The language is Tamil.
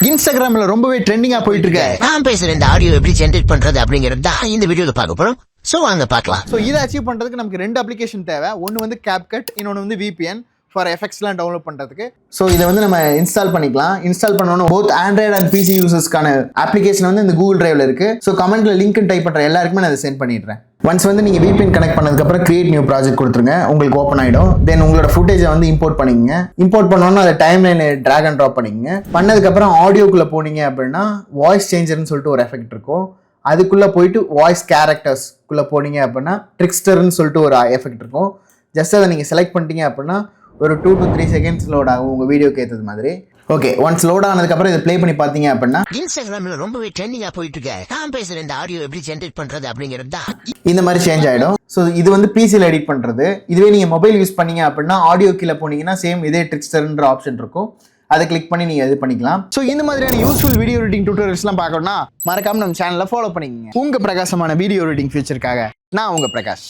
இன்ஸ்டாகிராம்ல ரொம்பவே ட்ரெண்டிங்கா போயிட்டு இருக்கு. நான் பேசுற இந்த ஆடியோ எப்படி ஜெனரேட் பண்றது அப்படிங்கறது தான் இந்த வீடியோல பார்க்க போறோம். சோ வாங்க பார்க்கலாம். சோ இதை அச்சீவ் பண்றதுக்கு நமக்கு ரெண்டு அப்ளிகேஷன் தேவை. ஒன்னு வந்து CapCut, இன்னொன்னு வந்து VPN ஃபார் எஃபெக்ட்ஸ்லாம் டவுன்லோட் பண்றதுக்கு. ஸோ இதை வந்து நம்ம இன்ஸ்டால் பண்ணிக்கலாம். இன்ஸ்டால் பண்ணணும் போத் ஆண்ட்ராய்டு அண்ட் பிசி யூசர்ஸ்க்கான அப்ளிகேஷன் வந்து இந்த கூகுள் டிரைவ்ல இருக்கு. ஸோ கமெண்ட்ல லிங்க் டைப் பண்ற எல்லாருக்குமே நான் அதை சென்ட் பண்ணிடுறேன். ஒன்ஸ் வந்து நீங்க VPN கனெக்ட் பண்ணதுக்கப்புறம் கிரியேட் நியூ ப்ராஜெக்ட் கொடுத்துருங்க, உங்களுக்கு ஓப்பன் ஆயிடும். தென் உங்களோட ஃபுட்டேஜை வந்து இம்போர்ட் பண்ணிக்கங்க. இம்போர்ட் பண்ணோன்னா அதை timeline drag and drop பண்ணிக்கங்க. பண்ணதுக்கப்புறம் ஆடியோக்குள்ள போனீங்க அப்படின்னா வாய்ஸ் சேஞ்சர்னு சொல்லிட்டு ஒரு எஃபெக்ட் இருக்கும். அதுக்குள்ள போயிட்டு வாய்ஸ் கேரக்டர்ஸ்க்குள்ள போனீங்க அப்படின்னா ட்ரிக்ஸ்டர்னு சொல்லிட்டு ஒரு எஃபெக்ட் இருக்கும். ஜஸ்ட் அதை நீங்க செலக்ட் பண்ணிட்டீங்க அப்படின்னா ஒரு 2 to 3 செகண்ட்ஸ் லோட் ஆகும் உங்க வீடியோக்கு ஏற்றது மாதிரி. ஓகே, ஒன்ஸ் லோட் ஆனதுக்கப்புறம் இதை ப்ளே பண்ணி பார்த்தீங்க அப்படின்னா இன்ஸ்டாகிராம்ல ரொம்பவே ட்ரெண்டிங்கா போயிட்டு இருக்கு. நான் பேசுற இந்த ஆடியோ எப்படி ஜெனரேட் பண்றது அப்படிங்கிறது தான் இந்த மாதிரி சேஞ்ச் ஆயிடும். ஸோ இது வந்து பிசியில் எடிட் பண்றது. இதுவே நீங்க மொபைல் யூஸ் பண்ணீங்க அப்படின்னா ஆடியோ கீழே போனீங்கன்னா சேம் இதே ட்ரிக்ஸ்டர்ன்ற ஆப்ஷன் இருக்கும், அதை கிளிக் பண்ணி நீங்க இது பண்ணிக்கலாம். ஸோ இந்த மாதிரியான யூஸ்ஃபுல் வீடியோ எடிட்டிங் டியூட்டோரியல்ஸ்லாம் பார்க்கணும்னா மறக்காம நம்ம சேனலை ஃபாலோ பண்ணிக்கங்க. உங்க பிரகாசமான வீடியோ எடிட்டிங் ஃபியூச்சருக்காக நான் உங்க பிரகாஷ்.